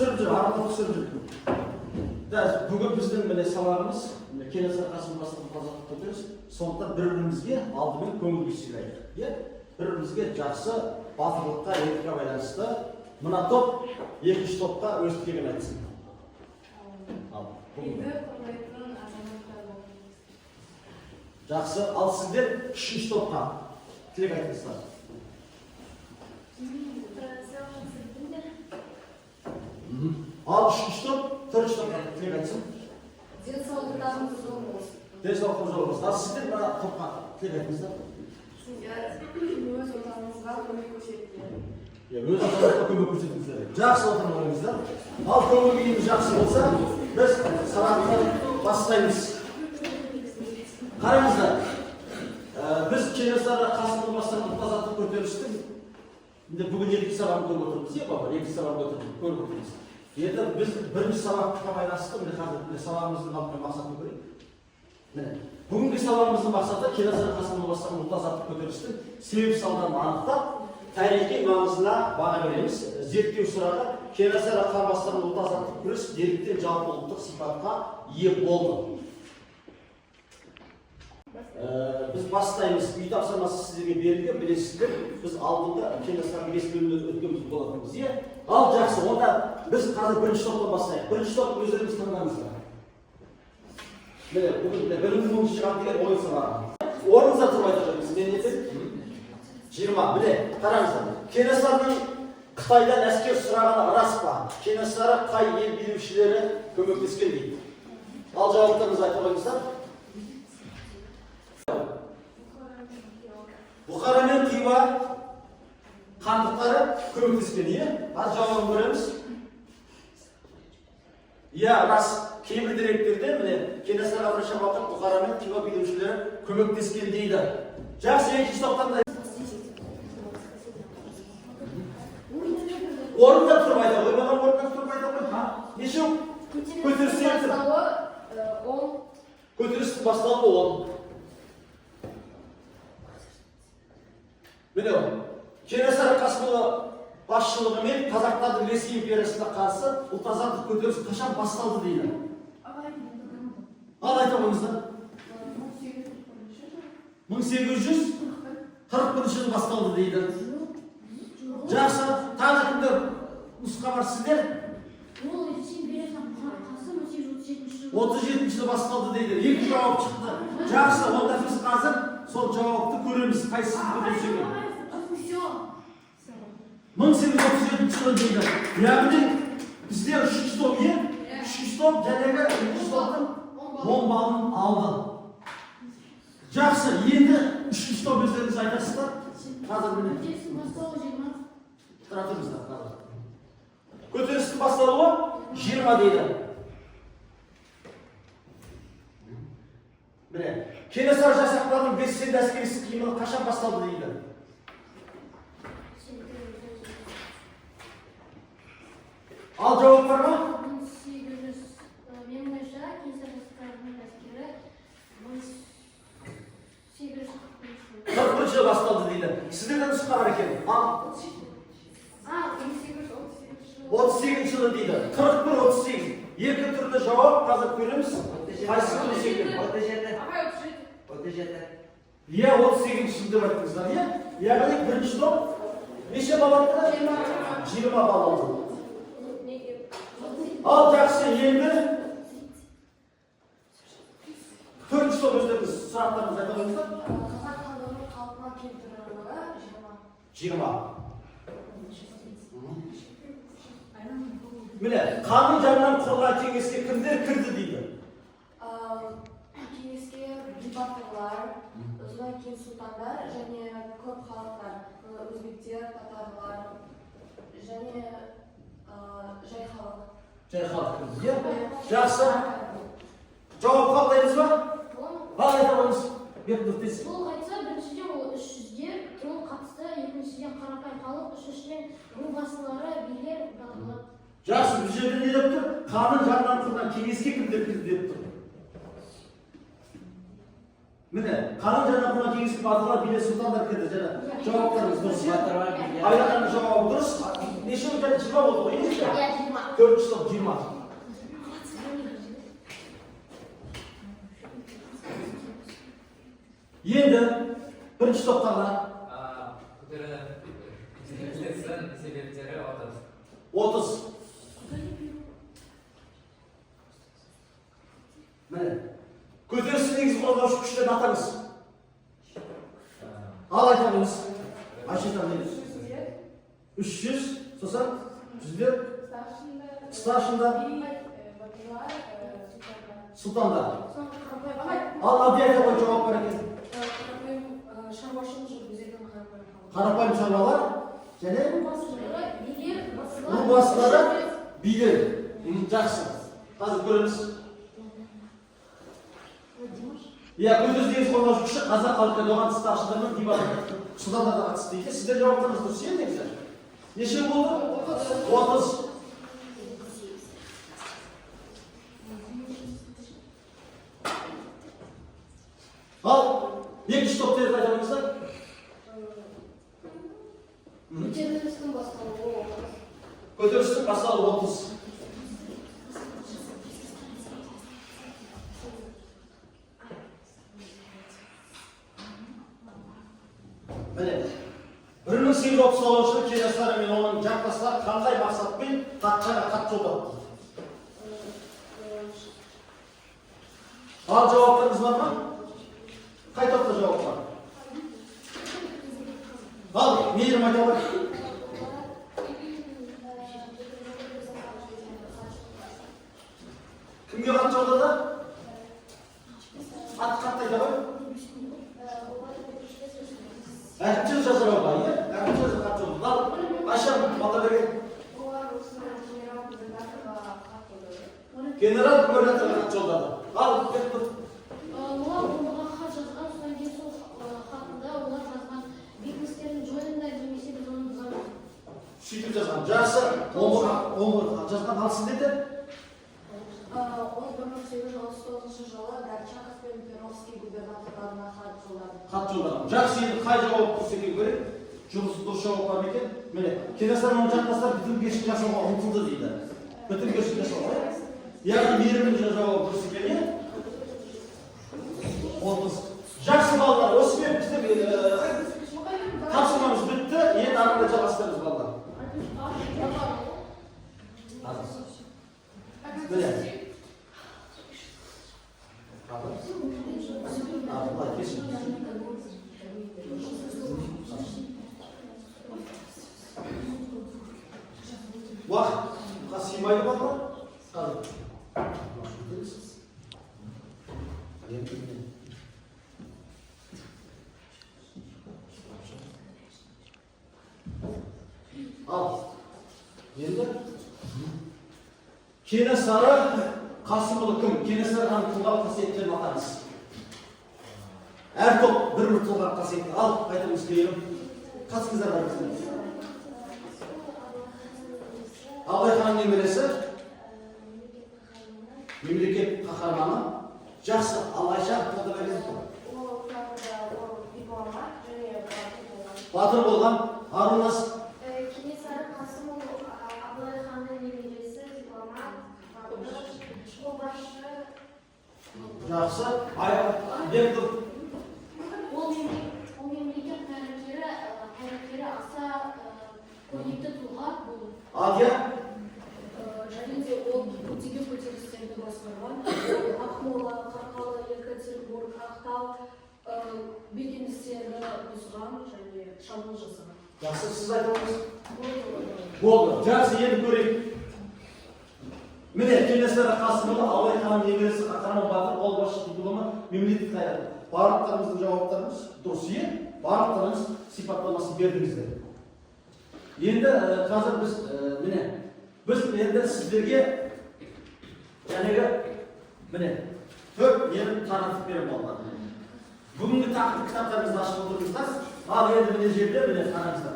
түсіріп жүр, арқылы түсіріп жүр. Бүгін біздің міне сабағымыз Кенесары Қасым бастаған қазақтық көтеріліс. Сондықтан бір-бірімізге алдымен көңіл күй сыйлайық. Бір-бірімізге жақсы батырлыққа, ерлікке байланысты мына топ екінші топқа өз тілегін айтсын. Жақсы, ал сіздер үшінші топқа тілек айтыңыздар. Ал үшінші топ, төртінші топқа тілек айтсын. Денсаулықтарыңыз зор болсын. Денсаулықтарыңыз зор болсын. Ал сіздер мына топқа тілек айтыңыздар. Сіздер өз отаныңызға көмек көрсетіңіздер. Өз отаныңызға көмек көрсетіңіздер. Жақсы отан болыңыздар. Ал көңіл күйіміз жақсы болса, біз сабақты бастаймыз. Қараңыздар, біз Кенесары Қасым бастаған азаттық көтерілістің бүгін екі сабағын көріп отырмыз, баба, екі сабағын көріп отырмыз. Енді біз бірінші сабаққа байланысты, қазір сабағымыздың алдымен мақсатын көрейік. Бүгінгі сабағымыздың мақсаты Кенесары Қасым бастаған азаттық көтерілістің себеп салдарын анықтап, тарихи маңызына баға береміз. Зерттеу сұрағы Кенесары хан бастаған азаттық күрес неліктен жалпы ұлттық сипатқа ие болды. Біз бастаймыз. Үй тапсырмасы сіздерге берілген, білесіздер. Біз алдында Кенесары ресмінде өткенбіз болатынбыз. Ал жақсы, онда біз қазір бірінші топтан бастайық. Бірінші топ өздеріңіз таңдаңыздар. Біліміз мың шығар деген ойын сабағы. Орныңызда тұрмай тұрмыз. Мен етіп 20. Біле, қараңыздар. Кенесарының Қытайдан әскер сұрағаны рас па? Кенесары қай ел билеушілері көмектескен дейді. Ал жауаптарыңызды айта қойыңыздар. Бұхара мен Хиуа хандықтары көмектескен, Аз жауабын көреміз. Рас. Кейбір деректерде міне Кенесарыға бірінші уақыт Бұхара мен Хиуа билеушілері көмектескен дейді. Жақсы, екінші топтан да орында тұрмайды ғой, маған орында тұрмайды ғой. Неше? Көтерілістің басталуы 10. Міне Кенесары Қасымұлы басшылығымен қазақтардың Ресей империясына қарсы ұлт азаттық көтеріліс қашан басталды дейді. Ал айта қойыңыздар. 1841 жылы басталды дейді. Жақсы, тағы кімдер нұсқа бар сіздер? 37 жылы басталды дейді. Екі жауап шықты. Жақсы, онда біз қазір сол жауапты көреміз. Қайсысы көтерсең? 1837 жылы дейді. Яғни біздер үшінші топ үшінші топ жәнегі үшінші топтың 10 балын алды. Жақсы, енді үшінші топ өздеріңіз айтасыздар. Қазір міне. Тұра тұрыңыздар қазір. Көтерілістің басталуы 20 дейді. Міне, Кенесары жасақтарының белсенді әскери қимылы қашан басталды дейді. Ал жауап бар ма? 41 жылы басталды дейді. Сіздерде нұсқа бар екен. 38 жылы дейді. 41-38. Екі түрлі жауап қазір көреміз. Қайсысы білсе екен? 37. 38 жылы деп айттыңыздар, Яғни бірінші топ неше бал алды? 20 бал алды. Ал жақсы, енді төртінші топ өздеріңіз сұрақтарыңызды айта қойыңыздар. Қазақ хандығының қалпына келтірілуі 20. Міне, ханның жанынан құрылған кеңеске кімдер кірді дейді? Кеңеске батырлар, одан кейін сұлтандар және көп халықтар, өзбектер, татарлар және жай халық. Жай халық кірді, Жақсы. Жауап қабылдаймыз ба? Ал айта қойыңыз. Бұл айтса, біріншіден ол 300-ге қатысты, екіншіден қарапайым халық, үшіншіден ру басылары, билер, батырлар. Жақсы, бұл жерде не деп тұр? Ханның жанынан құрған кеңеске кімдер кірді деп тұр. Міне, ханның жанынан құрған кеңеске батырлар, билер, сұлтандар кірді. Жауаптарыңыз дұрыс. Айлақанның жауабы дұрыс. Неше өтеді? 20 болды ғой, 4-ші топ 20. Енді 1-ші топтарда себептері 30. Міне. Көтерілістің негізгі қозғаушы күштерін атаңыз. Ал айтамыз. Айшетамыз. 300, сосын жүздер, старшында, сұлтанда. Ал Абди айта қой жауап бар екен. Қарапайым шаруалар және рубасылары билер. Жақсы. Қазір көреміз. Иә, көтеріліс негізгі қозғаушы күші қазақ халқы оған старшындар мен дибаны сұлтандарға қатысты дейді. Сіздер жауаптарыңыз дұрыс екен негізі. Неше болды? 30. Ал, 2-ші топтерді айтамыздар. Көтерілістің басталуы 30. Көтерілістің басталуы 30. Міне, 1836 жылы Кенесары мен оның жақтастары қандай мақсатпен патшаға хат жолдады? Ал жауаптарыңыз бар ма? Қай топта жауап бар? Ал, мейірім айта бар. Кімге хат жолдады? Хат айта бар. Әкімшіл жазыра бар, иә? Әкімшіл хат жолдады. Ал, Айша, бата берген. Генерал губернаторға хат жолдады. Ал, кет тұр. Олар хат жазған, содан кейін сол хатында олар жазған бекіністерін жойыңдар немесе біз оны бұзамыз. Сөйтіп жазған. Жақсы. Омбы жазған ал сіздерде? 1839 жылы Горчаков пен Перовский губернаторларына хат жолдады. Хат жолдаған. Жақсы, енді қай жауап дұрыс екен көрейік. Дұрыс жауап бар екен. Міне, Кенесары оның жақтастары бітімгершілік жасауға ұмтылды дейді. Бітімгершілік жасауға. Яғни мейірімнің жауабы дұрыс екен, иә? 30. Жақсы балалар, осымен біздің тапсырмамыз бітті. Енді арқылы жалғастырамыз балалар. Міне. Уақытқа сыймайды ма? Қазір. Ал. Енді Кенесары Қасымұлы кім? Кенесары ханның тұлғалық қасиеттерін атаңыз. Әр топ бір тұлғалық қасиетті. Ал, айтыңыз келем. Қатысыңыздар айтыңыз. Абылай ханның немересі мемлекет қаһарманы. Жақсы. Ал Айша тоқта берген. Батыр болған. Арунас. Кенесары Қасымұлы Абылай ханның немересі, дипломат, қолбасшы. Жақсы. Бектұр. Ол мемлекет қайраткері аса көрнекті тұлға болды. Адия. Және де ол көптеген көтерілістерді басқарған. Ақмола, Қарқалы, Екатеринбург, Ақтау бекіністерді бұзған және шабуыл жасаған. Жақсы, сіз айтыңыз. Болды. Жақсы, енді көрейік. Міне, Кенесары Қасымұлы Абылай ханның немересі қаһарман батыр, қолбасшы дипломат, мемлекет қайраткері. Барлықтарыңыздың жауаптарыңыз дұрыс, иә? Барлықтарыңыз сипаттамасын бердіңіздер. Енді қазір біз енді сіздерге жәнегі міне 4 нені таратып берем балалар. Бүгінгі тақырып кітаптарыңызды ашып отырыңыздар. Ал енді міне жерде міне қараңыздар.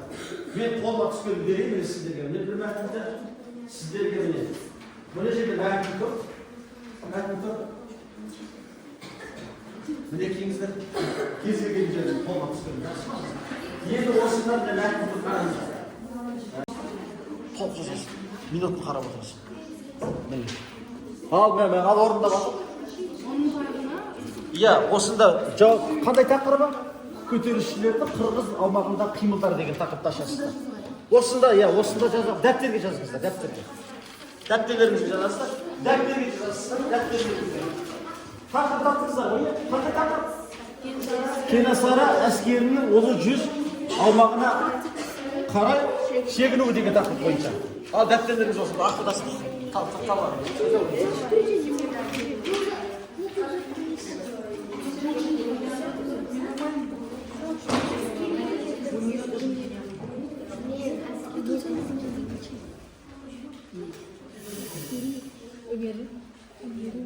Мен қолға түскенді берейін міне сіздерге. Міне бір мәтінді сіздерге міне жерде мәтін тұр. Міне кеңіздер кез келген жерде қолға түскен. Енді осынdan міне мәтін тұр қараңыздар. Топ жасасын. Минутын қарап отырасың. Ал, мен ал орында бар. Иә, осында жауап қандай тақырыбы? Көтерілісшілердің қырғыз аумағында қимылдары деген тақырыпты ашасыздар. Осында, иә, осында жазып, дәптерге жазыңыздар, дәптерге. Дәптерлеріңізге жазасыздар, дәптерге жазасыздар, дәптерге. Тақырып таптыңыздар ғой, қандай тақырып? Кенесары әскерінің ұлы жүз аумағына қарай шегінуі деген тақырып бойынша. Ал дәптерлеріңіз осында ақылдасыңыз.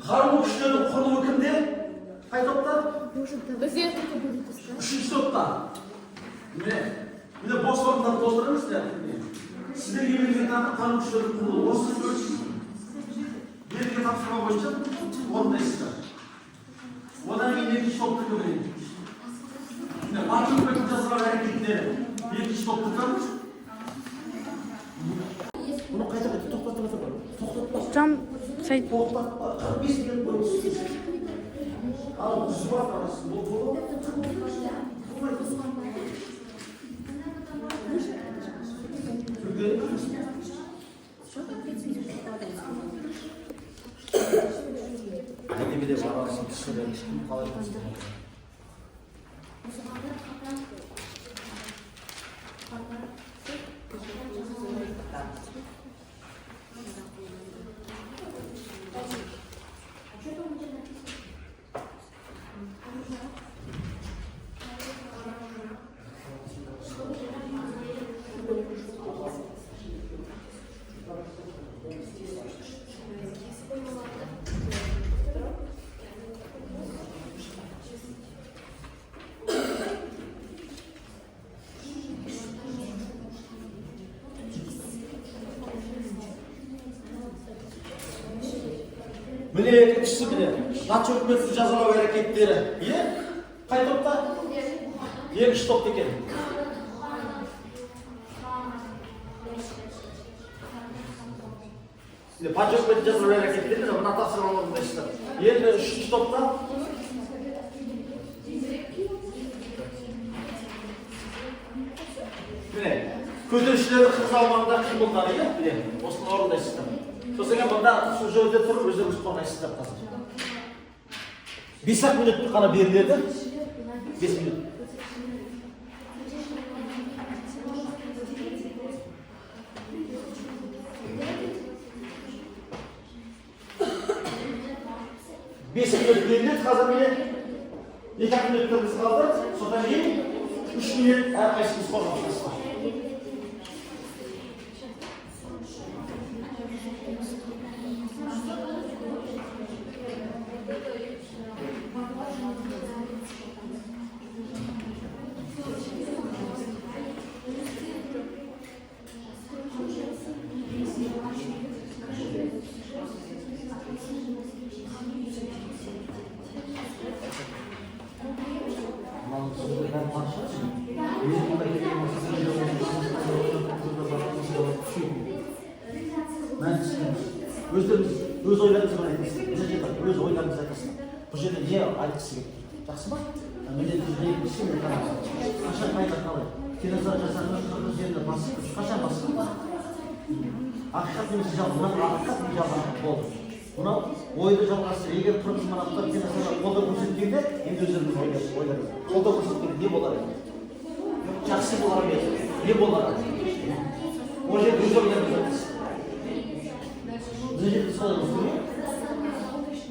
Қарулы күштердің құрылуы кімде? Қай топта? Үшінші топта. Міне бос орындарды толтырыңыздар. Сіздерге берілген қарулы күштердің құрылуы осы берілген тапсырма бойынша орындайсыздар. Одан кейін екінші топты көрейін. Батыр үкіметін жасаған әрекеттері екінші топты көріңіз. Bunu қайта тоқтатпа. Can şey Тоқтатпа. 45 минут бойы істейсіз. Ал жүзбақ арасы бұл болады. Әдемеде барасын түсірген ешкім қалай болсын. Mine ekşisi bile. Naç hükümeti cazalama hareketleri. İyi? Kay topta? Ekşi topta gelin. Şimdi Naç hükümeti cazalama hareketleri de buna tasarlanmalarında işte. Yeni üçüncü topta. Mine. Kötürüşleri kız almanda kıyımlıkları ya. Mine. Osman orada işte. So'sanga bunda shu joyda turib o'zingiz qo'rqaysizlar hozir. 5 minut qana beriladi. 5 minut. Beş minut beriladi. Hozir meni 2 minutimiz qoldi. So'dan keyin 3 minut har qaysimiz qo'rqamiz. Өз ойларыңызды айтасыздар. Өз ойларыңызды айтасыздар. Бұл жерде не айтқысы келді? Жақсы ма? Менен екінші мен қараңыз. Қашан қайда қалай? Кенесары жасағаннан қырғыз жеріне басып, қашан басып? Ақиқат немесе жалған, мына ақиқат не жалған болды. Мына ойды жалғасы, егер қырғыз манаптар Кенесары қолдау көрсеткенде, енді өздеріңіз ойларыңыз. Қолдау көрсеткенде не болар еді? Жақсы болар ма еді? Не болар еді? Ол жерде өз ойларыңызды айтасыз. Mine жерде солай болсын.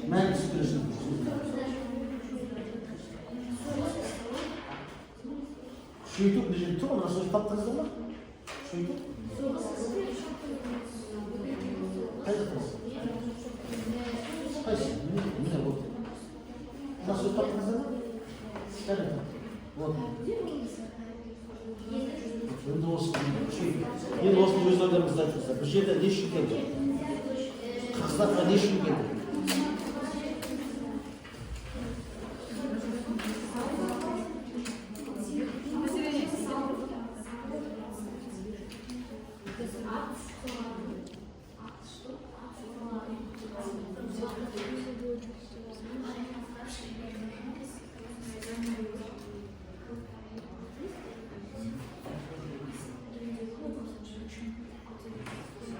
Мән түсіндіресің. Шөйтіп мына жерде тұр, мына сөз таптыңыздар ма? Шөйтіп. Қайда тұрсыз? Қайсы? Міне бұл. Мына сөз таптыңыздар ма? Қайда тұр? Вот. Енді осы өз ойларыңызды айтыңыздар. Бұл жерде не үшін келді? Қырғыздарға не үшін келді?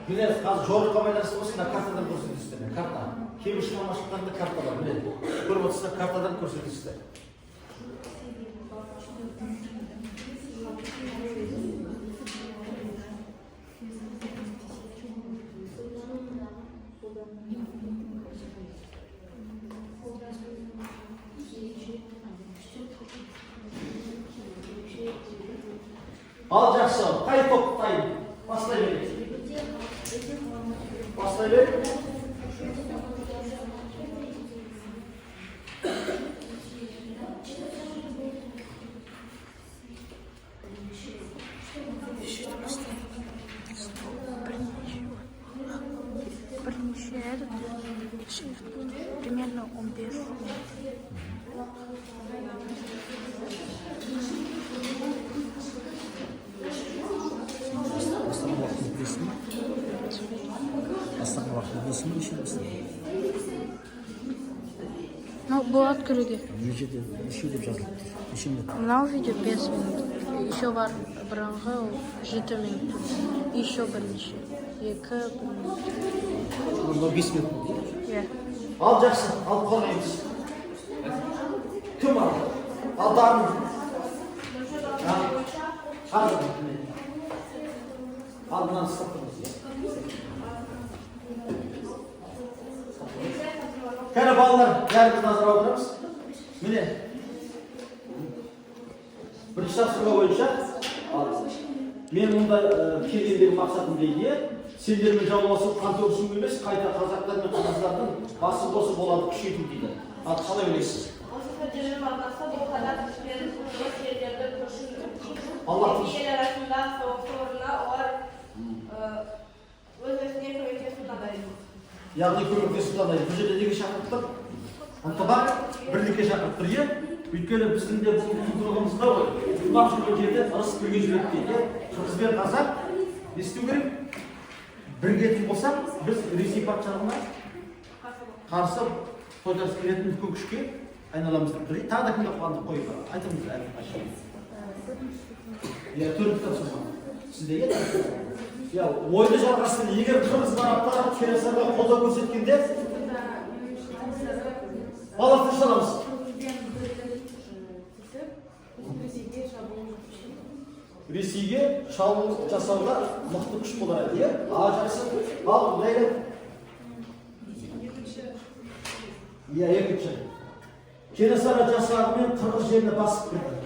Mine қазір жорыққа байланысты болсын, картадан көрсетесіздер. Карта. Кейбір шығармашылықтарында карта бар. Міне көріп отырсыздар, картадан көрсетесіздер. Al жақсы, қай топ дайын? Бастай берейік. Бастай берейік. Примерно 15. Астана уақытында білесің бе Ну, болады кіруге. неше деп жазылып неше минут Мынау видео 5 минут. Еще бар бұрынғы 7 минут. Еще бірнеше. 2 минут. онда 5 минут болды. Иә. Ал жақсы, ал қорғаймыз. Кім ал? Ал дарын. Ал мынаны ұстап тұрмыз. Кәне балалар, бәріміз назар аударамыз. Міне. Бірінші тапсырма бойынша, мен мұнда келгендегі мақсатым дейді, сендермен жауласып қантөгісу емес, қайта қазақтар мен қырғыздардың басы қосы болады күшейту дейді. Ал қалай ойлайсыз? Allah яғни көмектесіп алайық. Бұл жерде неге шақырттық? Ынтыбақ бірлікке шақырып тұр, өйткені біздің де бұл құндылығымызда ғой. Жұмақ жүрген жерде ырыс бірге жүреді дейді. Қырғыз бен қазақ не істеу керек? Бірігетін болсақ, біз Ресей патшалығына қарсы тойтарыс беретін үлкен күшке айналамыз деп тұр. Тағы да кімге қуандық қойып бар. Айтыңыз әрқашан. Төрт тапсырма. Сізде еді? Ойды жалғастырды. Егер қырғыз тараптар Кенесарыға қолдау көрсеткенде балақты шаламыз. Ресейге шабуыл жасауға мықты күш болар еді. Жақсы. Ал Ләйлә. Екінші. Кенесары жасағымен қырғыз жеріне басып кірді.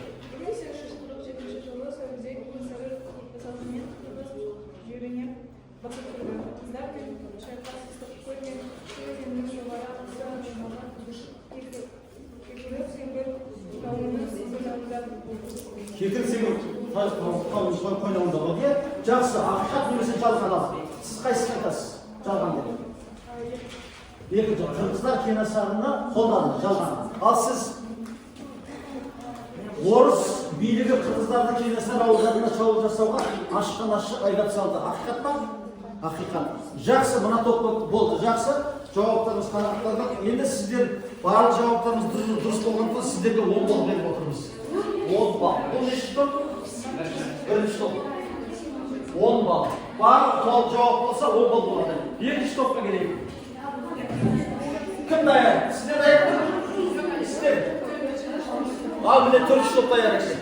Кекілсеңіз қойнауында ғой, жақсы, ақиқат немесе жалған ал. Сіз қайсысын айтасыз? Жалған деп. Екінші, қырғыздар Кенесарыны қолдады, жалған. Ал сіз орыс билігі қырғыздарды Кенесары ауылдарына шабуыл жасауға ашық айдап салды. Ақиқат па? Ақиқат. Жақсы, мына топ болды. Жақсы, жауаптарымыз қанағаттандық. Енді сіздер барлық жауаптарымыз дұрыс болғандықтан сіздерге 10 бал беріп отырмыз. 10 бал. Бұл неше топ? Бірінші топ. 10 бал. Барлық жауап болса 10 бал болады. Екінші топқа келейік. Кім даяр? Сіздер даяр ма? Сіздер. Ал міне төртінші топ даяр екен.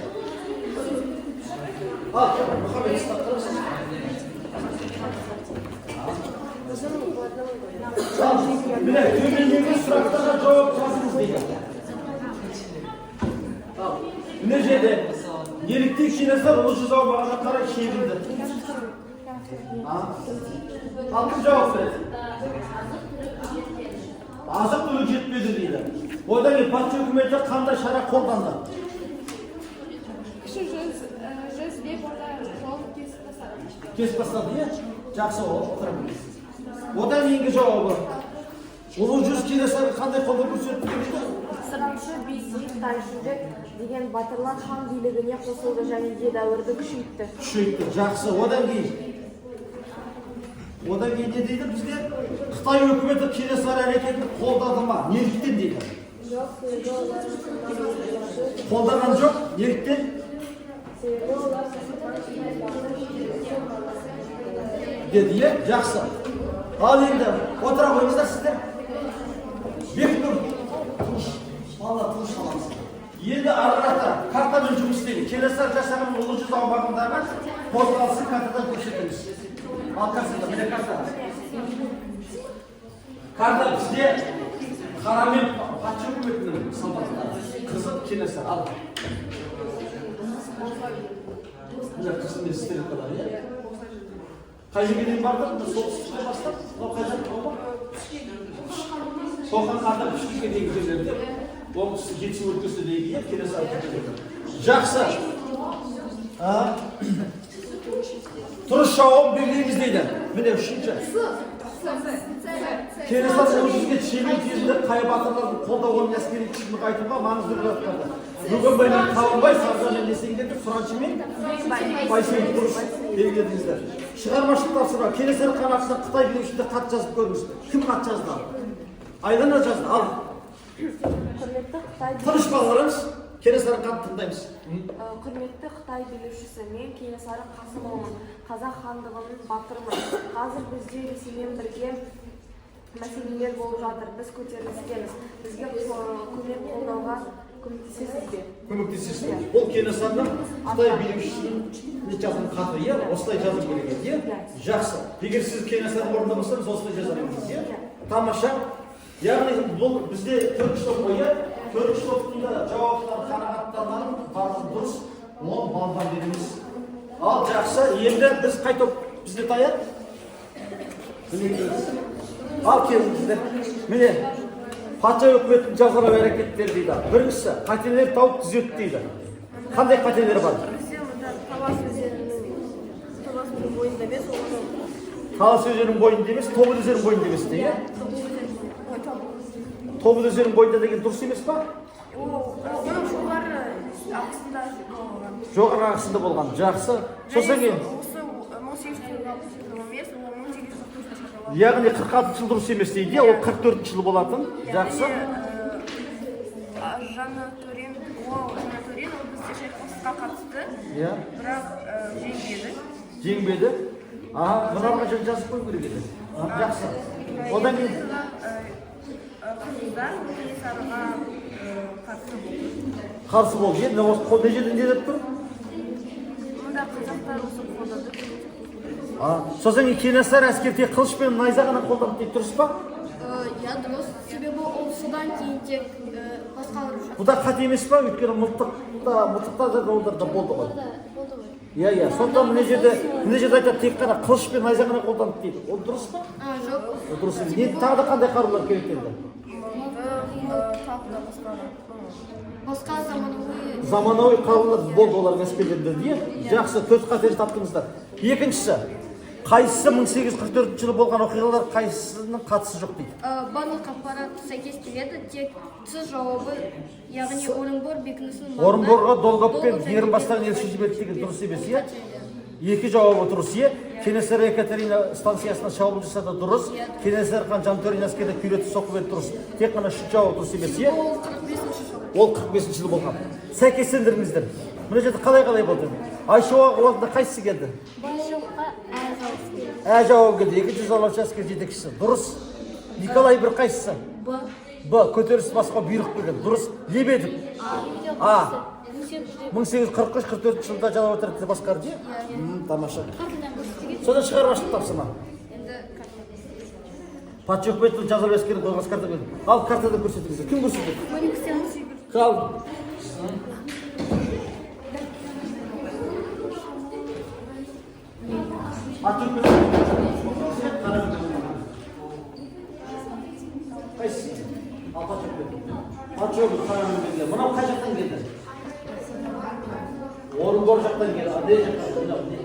Ал, Мұхаммед ұстап тұрмыз. Міне төмендегі сұрақтарға жауап жазыңыз дейді. Міне жерде неліктен Кенесары ұлы жүз аумағына қарай шегінді? Ал кім жауап береді? Азық түлік жетпеді дейді. Одан кейін патша үкіметі қандай шара қолданды? Кіші жүз бек жолын кесіп тастады. Кесіп тастады, жақсы отырамыз. Одан кейінгі жауабы. Ұлы жүз Кенесары қандай қолдау көрсетті дейді? Сырымшы Бейсейіт Тайшыбек деген батырлар хан билігіне қосылды және едәуірді күшейтті. Күшейтті, жақсы. Одан кейін не дейді бізде? Қытай өкіметі Кенесары әрекетін қолдады ма? Неліктен дейді? Қолдаған жоқ, неліктен? деді, иә? Жақсы. Ал енді отыра қойыңыздар сіздер. Бектұр, тыныш, бала тыныш қаламыз. Енді арғырақта картамен жұмыс істейді. Кенесары жасаған ұлы жүз аумағындағы қозғалысын картадан көрсетіңіз. Ал картада, міне карта. Карта бізде қарамен патша үкіметінің солдаттары. Қызыл Кенесары. Ал. Мына қызымен істеліп қалады, иә? Қай жерге дейін барды? Солтүстіктен бастап, мынау қай жақ болды? Соған қарда үшкеге дейінгі жерлерде оңтүстік жетісу өлкесі дейінгі Кенесары көтерілді. Жақсы. Тұрыш жауабын белгілейміз дейді. Міне үшінші. Кенесары ол жүзге шебер кезінде қай батырлардың қолдауын әскери күшін қайтуға маңызды рөл атқарды. Бөгенбай мен Қабанбай саржанмен десеңдерді сұраншымен байсымен дұрыс белгіледіңіздер. Шығармашылық тапсырма. Кенесары хан атынан Қытай билеушісіне хат жазып көріңіз. Кім хат жазды? Айлана жазды. Ал. Құрметті Қытай Тыныш балаларымыз, Кенесары ханды тыңдаймыз. Құрметті Қытай билеушісі, мен Кенесары Қасымұлымын. Қазақ хандығының батырымын. Қазір бізде Ресеймен бірге мәселелер болып жатыр. Біз көтерілістеміз. Бізге көмек қолдауға көмектесесіз бе? Көмектесесіз. Бұл Кенесарының Қытай билеушісінің жазған хаты, иә? Осылай жазу керек еді, иә? Жақсы. Егер сіз Кенесарын орындамасаңыз, осылай жазар едіңіз, иә? Тамаша. Яғни бұл бізде төртінші топ қой, иә? Төртінші топтың да жауаптар қанағаттанған барлығы дұрыс. 10 балдан береміз. Ал жақсы. Енді біз қай топ бізде таяқ? Ал келіңіздер. Міне, патша өкіметтің жазалау әрекеттері дейді. Біріншісі, қателер тауып түзет дейді. Қандай қателер бар? Талас өзенінің бойында емес, Талас өзенінің бойында емес, Тобыл өзенінің бойында емес дейді. Тобыл өзенінің бойында деген дұрыс емес па? оның жоғары ағысында болған. Жоғары ағысында болған. Жақсы. Сосын кейін. Яғни 46 жыл дұрыс емес дейді, ол 44 жыл болатын. Жақсы. Жаңа Турин, ол бізде шайқасқа қатысты, бірақ жеңбеді. Мынауға жазып қою керек еді. Жақсы. Одан кейін қыздар Кенесарыға қарсы болды. Енді қол не жерден не деп тұр? мұнда қазақтар осы қолдады. Сосын Кенесары әскер тек қылыш пен найза ғана қолданды дейді, дұрыс па? Иә, дұрыс. Себебі ол содан кейін тек басқалар жоқ. Бұда қате емес па? Өйткені мылтықта да оларда болды ғой. Болды ғой. Иә. Сондықтан мына жерде айтады тек қана қылыш пен найза ғана қолданды дейді. Ол дұрыс па? Жоқ. Дұрыс емес. Тағы да қандай қарулар керек еді? Басқа заманауи қарулар болды олардың әскерлерінде, иә? Жақсы, 4 қатер таптыңыздар. Екіншісі, қайсысы 1844 жылы болған оқиғалар қайсысының қатысы жоқ дейді? Барлық ақпарат сәйкес келеді, тек Ц жауабы, яғни Орынбор бекінісінің Орынборға Долгоп пен Ерін бастаған елші жіберді деген дұрыс емес, иә? Екі жауабы дұрыс, иә? Кенесары Екатерина станциясына шабуыл жасады дұрыс. Кенесары хан Жантөрин әскерді күйретіп соққы берді дұрыс. Тек қана үшінші жауап дұрыс емес, иә? Ол 45 жыл болған. Сәйкестендіріңіздер. Мына жерде қалай болды? Айшуақ орнында қайсысы келді? Жауап келді. Екінші жолаушы әскер жетекшісі. Дұрыс. Николай бір қайсысы? Б. Көтеріліс басқа бұйрық берген. Дұрыс. Лебедев. 1843-44 жылда жала өтірікті басқарды. Тамаша. Содан шығармашылық тапсырма. Патша үкіметінің жазалау әскерін қойған карта берді. Ал картада көрсетіңіздер. Кім көрсетеді? Қал. Патша үкіметі қарамын. Мынау қай жақтан келді? Орынбор жақтан келді. Адей жақтан келді.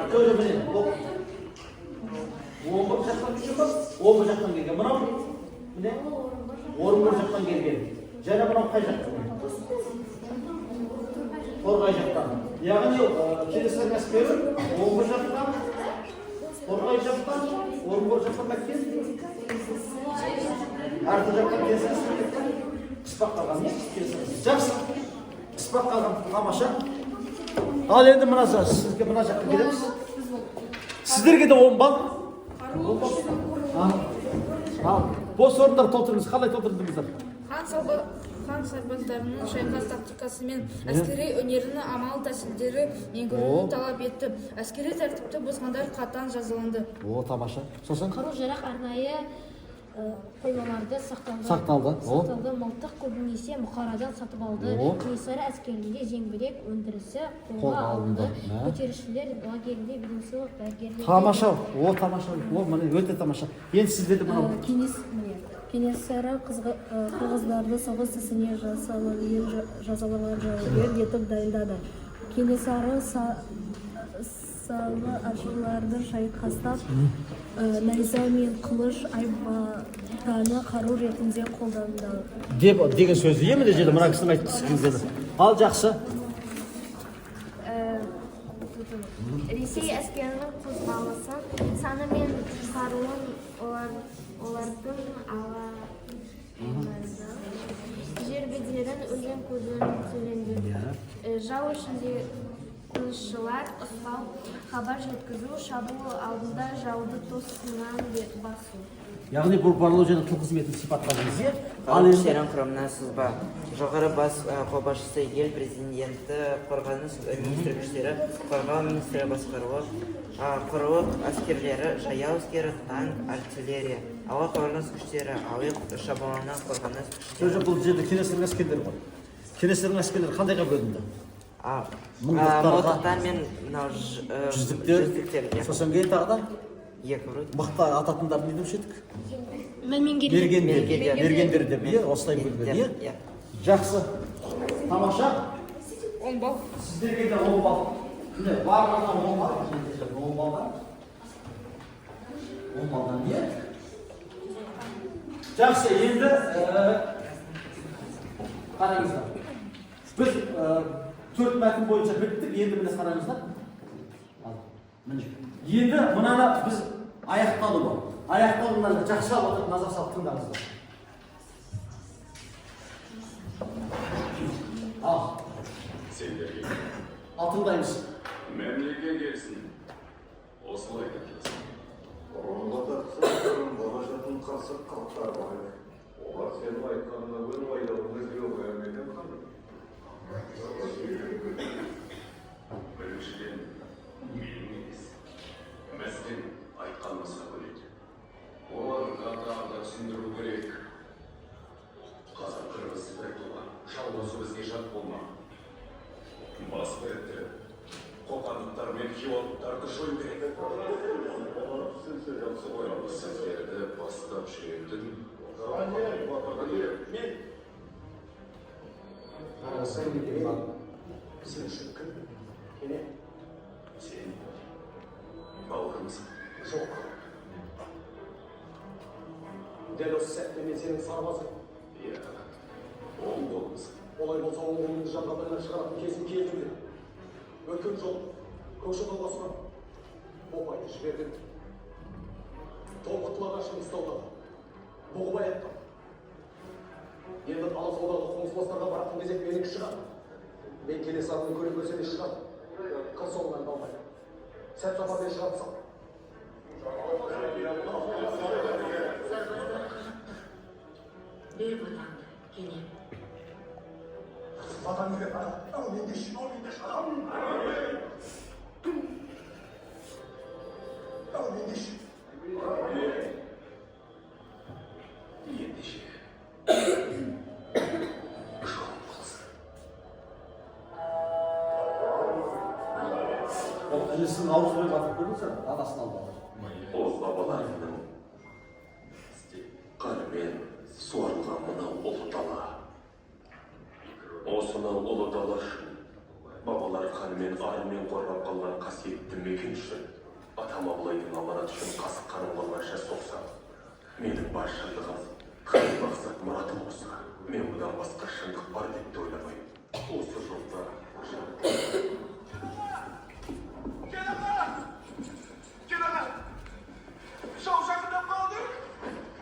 Көре міне. Орынбор жақтан келген. Орынбор жақтан келген. Мынау міне. Орынбор жақтан келген. Және мынау қай жақтан? Торғай жақтан. Яғни Кенесары әскері Орынбор жақтан, Торғай жақтан, Орынбор жақтан кеткен. Арты жақтан Кенесары қыспақ қалған, не? Жақсы. Қыспақ қалған, тамаша. Ал енді мына сізге мына жаққа келеміз. Сіздерге де 10 балл. Ал, бос орындар толтырыңыз. Қалай толтырдыңыздар? Хан сарбаздарының шайқас тактикасы мен әскери өнерінің амал тәсілдері енгізуді талап етті. Әскери тәртіпті бұзғандар қатаң жазаланды. О, тамаша. Сосын Қару-жарақ арнайы қоймаларда сақталды. сақталды. Мылтық көбінесе Бұқарадан сатып алды. Кенесары әскерінде зеңбірек өндірісі қолға алынды. Көтерілісшілер лагерінде ведомстволық дәрігерлер. Тамаша. О, тамаша. О, міне өте тамаша. Енді сіздерді мынау Кенесары қырғыздарды соғыс ісіне жазалаған жауынгер етіп дайындады. Кенесары салы ашуларды шайқастап, найза мен қылыш айбатаны қару ретінде қолданды. деген сөзді емін жерде мына кісінің айтқысы келгені. Ал жақсы. Ресей әскерінің қозғалысы саны мен қаруын олардың жер бедерін өзен көзін төленді. Жау ішінде тыңшылар ықпал, хабар жеткізу, шабуыл алдында жауды тосынан басу. Яғни бұл барлау және тыл қызметін сипаттадыңыз, е? Қаламшерін құрамына сызба. Жоғары бас қолбасшысы, ел президенті, қорғаныс министр күштері, қорғау министрі басқаруы, құрылық әскерлері, жаяу әскері, танк, артиллерия, ауа қорғаныс күштері, әуе шабуылынан қорғаныс күштері. Сөзі бұл жерде Кенесарының әскерлері бар. Кенесарының әскерлері қандайға бөлінді? Мылтықтар мен жүздіктер. Сосын кейін тағыдан мықты ататындар не деуші едік? Мергендер деп, осылай бөлінген. Жақсы. Тамаша. 10 балл. Сіздерге де 10 балл. Барлығына 10 балл. 10 балдан. 10 балдан не? Жақсы, енді қараңыздар. Біз 4 мәтін бойынша біттік, енді міне қараңыздар. Енді мынаны біз аяқталуы. Аяқталуынан жақсылап отырып, назар салып тыңдаңыздар. Ал тыңдаймыз. Мемлекет келсін. Осылай кетесің. Бұрынғы тақсырын болашақтың қарсы қалықтар бар. Олар сенің айтқанына бір пайдалыны жүре қоймеген қандай. Біріншіден, менің емес. Мәселен, айтқанымызға бөледі. Оларға тағы да түсіндіру керек. Қазақ қырғыз бір туған, жалғызу бізге жат болмақ. Бас біріктіріп, қоқандықтар мен хиуаттарды жою керек. Осы сіздерді бастап жүретін. Сен үшін кім? Сен бауырымсың. Жоқ. Дәл осы сәтте мен сенің сарбазың. Иә, оң қолымсың. Олай болса оң қолыңды жанғандырынан шығаратын кезім келді ме? Өткен жол Көкшетау басынан Бопайды жібердім. Тобықтыларға Шыңғыстаудағы Бұғыбай атқан. Енді алыс аудағы қонысбастарға баратын кезек менің шығады. Мен Кенесарының көре көрсене шығады. Қыр соңынан қалмайды. Сәт сапармен шығады сал. Бер батаңды, кене. Батаңды бер бара. Мендеш. Мендеш. Ендеше. Жолым болсын. Інісінің аузымен батып көрдіңіз, анасын алды. Ол бабаларының қанымен суарылған мынау ұлы дала. Осынау ұлы дала үшін, бабалар қанымен арымен қорғап қалған қасиетті мекен үшін, атам Абылайдың аманат үшін қасық қаным болғанша соқса, менің бар шындығым, қай мақсат мұратым осы. Мен бұдан басқа шындық бар деп те ойламаймын. Осы жолда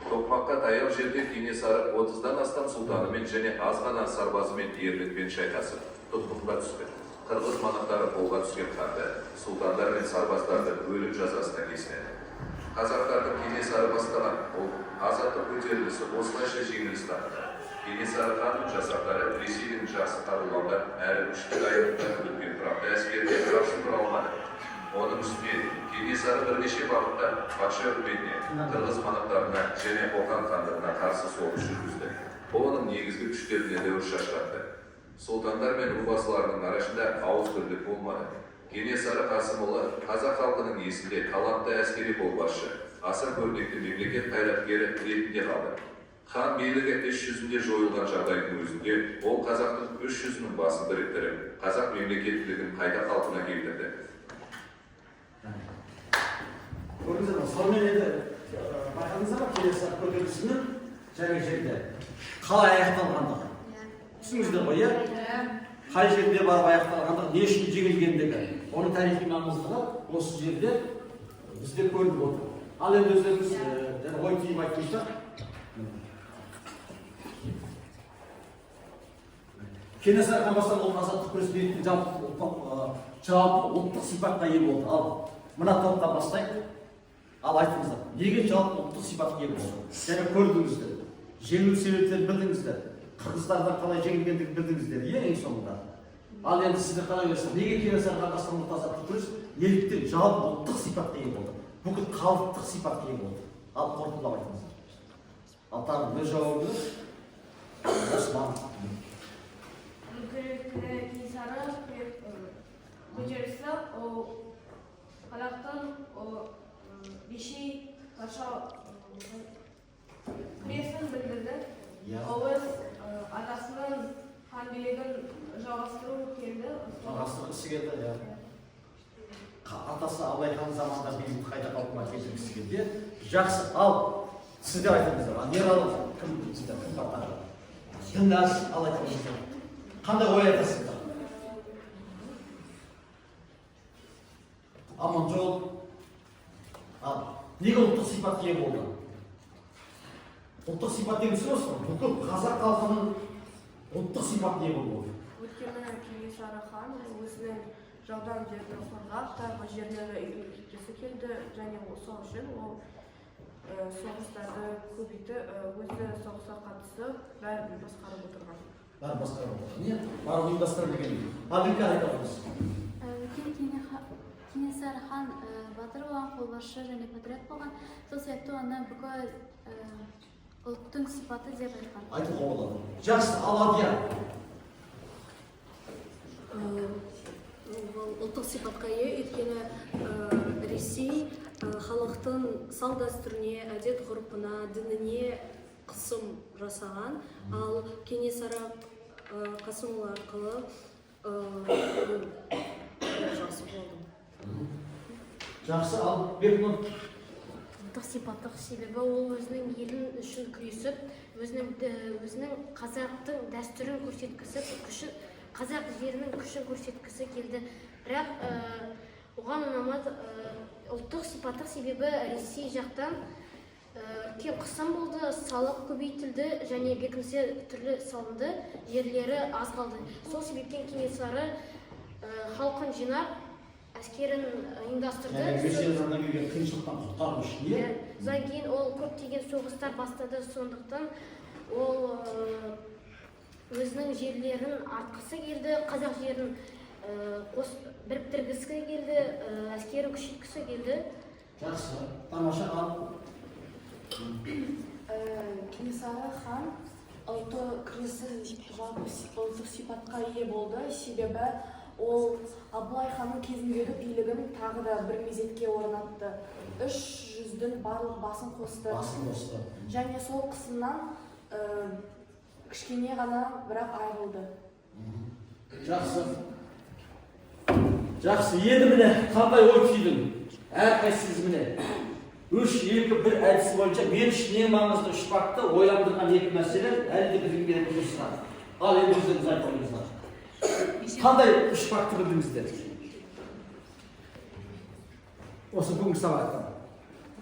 Тоқмаққа таяу жерде Кенесары 30-дан астам сұлтанымен және аз ғана сарбазымен ерлікпен шайқасып, тұтқынға түсті. Қырғыз манақтары қолға түскен ханды сұлтандар мен сарбаздарды өлім жазасына кесінеді. Қазақтардың Кенесары бастаған ол азаттық көтерілісі осылайша жеңіліс тапты. Кенесары ханның жасақтары Ресейдің жақсы қаруланған әрі күшті дайындықтан өткен тұрақты әскерге қарсы тұра алмады. Оның үстіне Кенесары бірнеше бағытта патша үкіметіне, қырғыз манақтарына және Қоқан хандығына қарсы соғыс жүргізді. Оның негізгі күштеріне де ұрыс шашқанды. Сұлтандар мен рубасыларының арасында ауыз бірлік болмады. Кенесары Қасымұлы қазақ халқының есінде талантты әскери қолбасшы, аса көрнекті мемлекет қайраткері ретінде қалды. Хан билігі іс жүзінде жойылған жағдайдың өзінде ол қазақтың 300-нің басын біріктіріп, қазақ мемлекеттілігін қайта қалпына келтірді. Көрдіңіздер ме? Сонымен енді байқадыңыздар ма Кенесары көтерілісінің жаңа жерде қалай аяқталғандығы? Түсініңіздер ғой, иә? Қай жерде барып аяқталғандығы, не үшін жеңілгендігі, оның тарихи маңыздылығы осы жерде бізде көрініп отыр. Ал енді өздеріңіз ой түйіп айтыңыздар. Кенесары хан бастаған ол азаттық күрес биліктің жалпы ұлттық сипатқа ие болды. Ал мына топтан бастайық. Ал айтыңыздар, неге жалпы ұлттық сипатқа ие болды? Және көрдіңіздер, жеңілу себептерін білдіңіздер, қырғыздардан қалай жеңілгендігін білдіңіздер, ең соңында. Ал енді сіздер қалай ойлайсыздар, неге Кенесары хан бастаған ұлттық азаттық күрес неліктен жалпы ұлттық сипатқа ие болды? Бүкіл халықтық сипатқа ие болды. Ал қорытындылап айтыңыздар. Ал тағы өз жауабыңыз Осман. Кенесары көтерілісі қазақтың Ресей патша күресін білдірді. Ол өз атасының хан билігін жалғастыру келді. Жалғастырғысы келді, атасы Абылай хан заманында билікті қайта қалпына келтіргісі келді. Жақсы, ал сіздер айтыңыздар, Ералы кім сіздер, кім батыр? Дінас, ал айтыңыздар. Қандай ой айтасыздар? Аманжол, неге ұлттық сипатқа ие болды? Ұлттық сипат деген сөз ғой, бүкіл қазақ халқының ұлттық сипатына ие болды. Өйткені Кенесары хан өзінің жаудан жерді қорғап, тағы жерлері игергісі келді, және сол үшін ол соғыстарды көбейтіп, өзі соғысқа қатысып, бәрін басқарып отырған. Бәрін басқарып отырған. Не? Бәрін ұйымдастырып деген. Абилка айтамыз. Кенесары хан батыр болған, қолбасшы және патриот болған. Сол себепті оны бүкіл ұлттың сипаты деп айтқан. Айтуға болады. Жақсы, ал Адия. Ұлттық сипатқа ие, өйткені Ресей халықтың салт дәстүріне, әдет ғұрпына, дініне қысым жасаған, ал Кенесары Қасымұлы арқылы жақсы болды. Жақсы, ал Бекнұр. Ұлттық сипаттық себебі ол өзінің елін үшін күресіп, өзінің қазақтың дәстүрін көрсеткісі, қазақ жерінің күшін көрсеткісі келді. Бірақ оған ұнамады. Ұлттық сипаттық себебі Ресей жақтан үлкен қысым болды, салық көбейтілді және бекінсе түрлі салынды, жерлері аз қалды. Сол себептен Кенесары халқын жинап, әскерін ұйымдастырды. Ресейден келген қиыншылықтан құтқару үшін, не? Содан кейін ол көптеген соғыстар бастады, сондықтан ол өзінің жерлерін артқысы келді, қазақ жерін біріктіргісі келді, әскерін күшейткісі келді. Жақсы, тамаша ал. Кенесары хан ұлттық күресі ұлттық сипатқа ие болды, себебі ол Абылай ханның кезіндегі билігін тағы да бір мезетке орнатты. 300-дің барлық басын қосты. Және сол қысымнан кішкене ғана бірақ айырылды. Жақсы. Жақсы, енді міне қандай ой түйдің? Әрқайсыңыз міне 3-2-1 әдісі бойынша мен үшін ең маңызды 3 факты ойландырған 2 мәселе әлі де бізге керек жүрсін. Ал енді өздеріңіз айтыңыздар. Қандай 3 факты білдіңіздер? Осы бүгінгі сабақта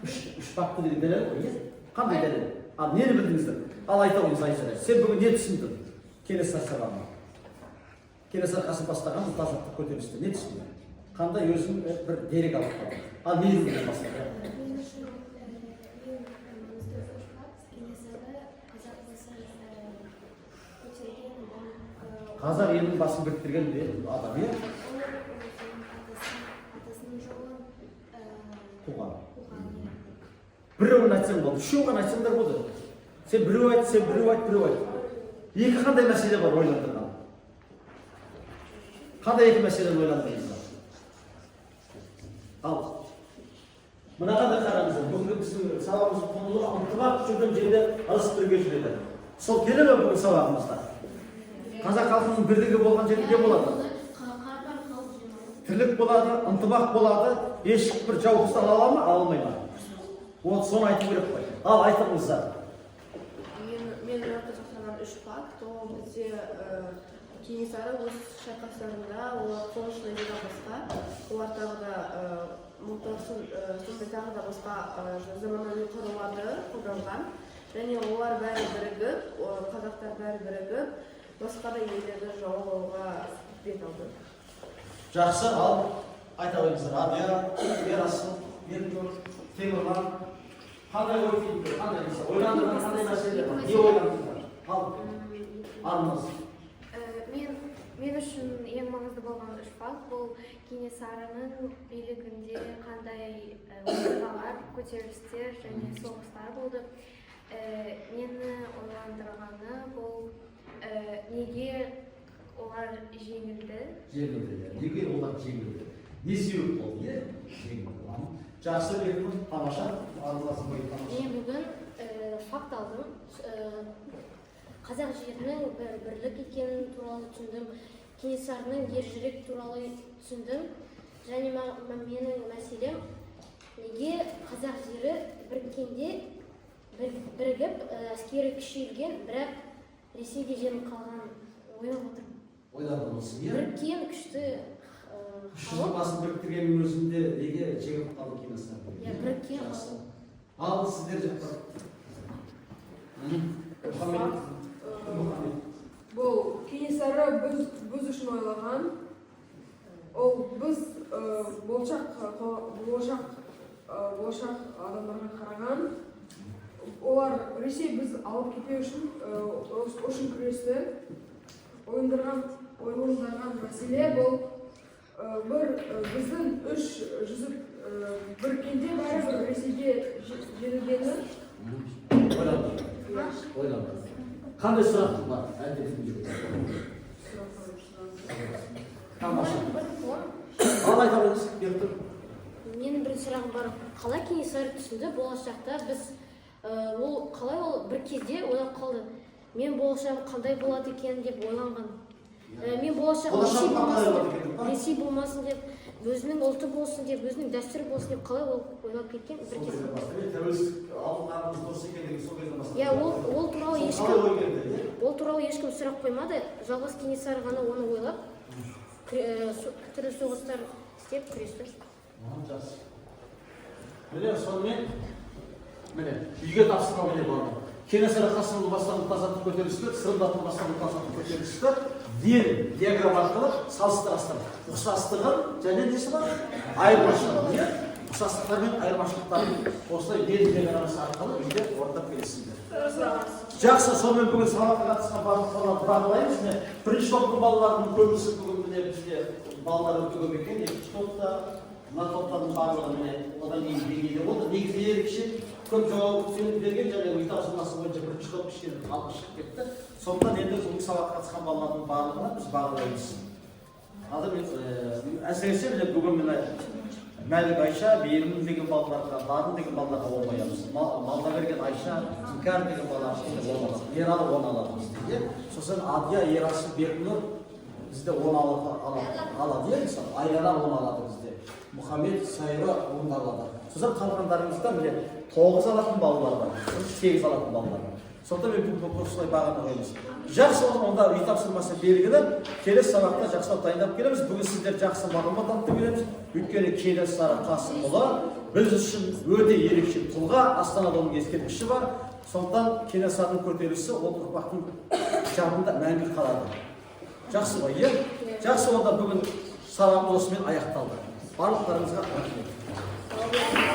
3 факты деген дәлел ғой, қандай дәлел? Ал нені білдіңіздер? Ал айта ойыңыз Айсара. Сен бүгін не түсіндің? Кенесары сабағына. Кенесары Қасым бастаған ұлт азаттық көтерілісте не түсінді? Қандай өзін бір дерек алып қалды? Ал неден бастады? Қазақ елінің басын біріктірген адам, иә? Қуған. Біреуін айтсаң болды, үшеуін ғана айтсаңдар болды. Сен біреу айт, сен біреу айт, біреу айт. Екі қандай мәселе бар ойландырған? Қандай екі мәселені ойландырдыңыздар? Ал, мына қандай қараңыздар, бүгінгі біздің сабағымыздың құндылығы ынтымақ жүрген жерде ырыс бірге жүреді. Сол келе ме бүгін сабағымызда? Қазақ халқының бірлігі болған жерде не болады? Тірлік болады, ынтымақ болады, ешбір бір жау бізді ала ма, алмай ма? Вот соны айту керек қой. Ал айтыңыздар. Мен жақтаған үш факт, ол бізде Кенесары өз шайқастарында, олар соғысына жиған басқа, олар тағы да тағы да басқа заманауи қаруларды қолданған, және олар бәрі бірігіп, қазақтар бәрі бірігіп, басқа да елдерді жауып алуға бет алды. Жақсы, ал айта қойыңыздар. Адия, Ерасыл, Еркін, Темірлан, қандай ой түйдіңдер, қандай ойландырған қандай мәселелер бар, не ойландыңыздар? Ал, армыңыз. Мен үшін ең маңызды болған үш факт бұл Кенесарының билігінде қандай оқиғалар, көтерілістер және соғыстар болды. Мені ойландырғаны бұл неге олар жеңілді? Неге олар жеңілді? Не себеп болды? Жеңілді. Жақсы, Еркін, тамаша, араласың бой тамаша. Мен бүгін факт алдым. Қазақ жерінің бірлік екенін туралы түсіндім. Кенесарының ержүрек туралы түсіндім. Және менің мәселем, неге қазақ жері біріккенде бірігіп, әскері күшейілген, бірақ Ресейге жеңіліп қалған ойлап отырмын. Ойлап отырсың, иә? Біріккен күшті Күшті басын біріктіргеннің өзінде неге жеңіліп қалды Кенесары? Иә, біріккен халық. Ал сіздер жақтар. Бұл Кенесары біз үшін ойлаған, ол біз болашақ адамдарға қараған, олар Ресей біз алып кетпеу үшін күресті. Ойландырған мәселе бұл біздің үш жүзіп біріккенде бәрібір Ресейге жеңілгені. Ойландыр. Қандай сұрақтың бар? Тамаша. Ал айта қойыңыз, Еркін. Менің бір сұрағым бар. Қалай Кенесары түсінді болашақта біз қалай ол бір кезде ойлап қалды. Мен болашағым қандай болады екен деп ойланған. Мен болашағым Ресей болмасын деп, өзінің ұлты болсын деп, өзінің дәстүрі болсын деп қалай ол ойлап кеткен бір кезде. Иә, ол туралы ешкім сұрақ қоймады. Жалғыз Кенесары ғана оны ойлап, түрлі соғыстар істеп күресті. Міне, сонымен, үйге тапсырма міне бар. Кенесары Қасымұлы бастаған ұлт азаттық көтерілісті, Сырымдатұлы бастаған ұлт азаттық көтерілісті диаграмма арқылы салыстырастырып, ұқсастығын және несі бар? Айырмашылығы. Ұқсастықтар мен айырмашылықтар осылай диаграммасы арқылы үйде ортақ келесіңдер. Жақсы, сонымен бүгін сабаққа қатысқан барлық балаларды бағалаймыз. Бірінші топтың балаларының көбісі бүгін бізде балалар өте көп екен. Екінші топта, мына топтардың барлығы одан кейін деңгейде болды. Негізі ерекше көп жауап берген және үй тапсырмасы бойынша бірінші топ кішкене алға шығып кетті. Сондықтан енді бүгінгі сабаққа қатысқан балалардың барлығына біз бағалаймыз. Әсіресе бүгін міне Мәлік Айша, Берім деген балаларға, Дарын деген балаларға он қоямыз. Малдаберген Айша, Іңкәр деген балаларға Ералы 10 алады бізде. Сосын Адия, Ерасыл, Беркінұр бізде 10 алады. Айара 10 алады бізде. Мұхаммед, Сайра 10 алады. Сосын қалғандарымызда міне 9 алатын балалар бар, 8 алатын балалар бар. Сондықтан мен бүгін осылай бағаны қоймыз. Жақсы, онда үй тапсырмасы белгілі. Келесі сабақта жақсылап дайындап келеміз. Бүгін сіздер жақсы мағлұмат алып келеміз. Өйткені Кенесары Қасымұлы біз үшін өте ерекше тұлға. Астанада оның ескерткіші бар. Сондықтан Кенесарының көтерілісі ол ұрпақтың жадында мәңгі қалады. Жақсы ғой, иә? Жақсы, онда бүгін сабағымыз осымен аяқталды. Барлықтарыңызға рахмет.